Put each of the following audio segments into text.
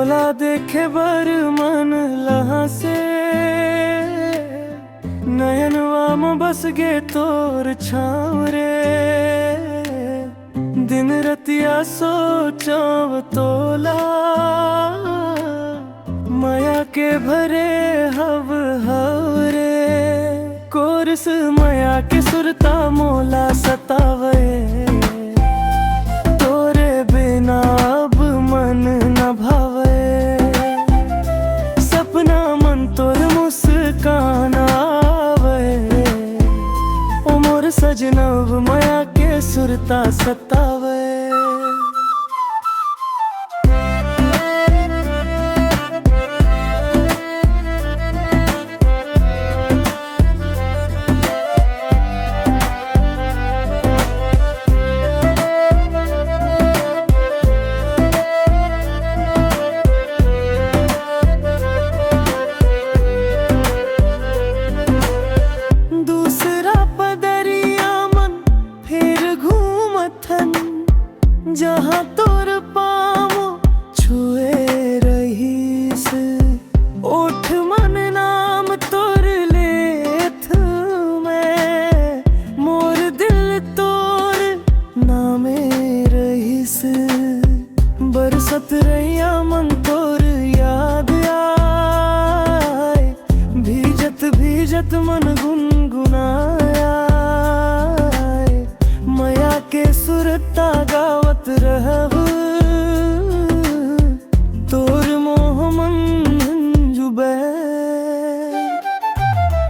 तोला देखे बर मन लहा से नयनवा में बस गे तोर छाँव रे। दिन रतिया सोचाव तोला माया के भरे हव रे। कोरस माया के सुरता मोला सतावे, तोरे बिना अब मन न भावे। सपना मन तोर मुस्कान आवे, ओ मोर सजनव माया के सुरता सतावे। जहाँ तोर पाँव छुए रहीस, ओठ मन नाम तोर लेथ में। मोर दिल तोर नामे रहीस, बरसत रैया मन तोर याद आए। भीजत भीजत मन गुनगुनाया, माया के सुरता गावत रहब। तोर मोह मन जुबे,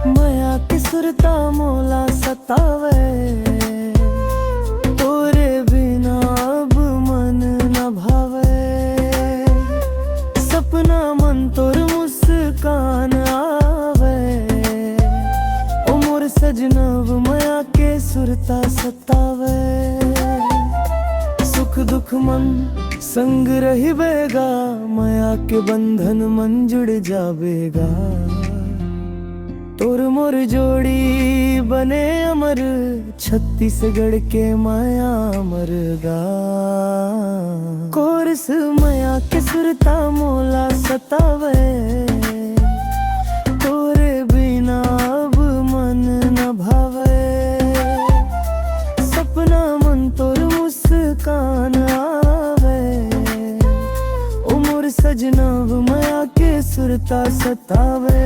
माया के सुरता मोला सतावे। तोरे बिना अब मन न भावे, सपना मन तोर मुस्कान आवे। ओ मोर सजनव माया के सुरता सतावे। सुख दुख मन संग रहिबेगा, माया के बंधन मन जुड़ जावेगा। तोर मोर जोड़ी बने अमर, छत्तीसगढ़ के माया मरगा। कोरस माया के सुरता मोला सतावे, तोरे बिना अब मन न भावे। सपना मन तोर मुस्कान आवे, ओ मोर सजनव माया के सुरता सतावे।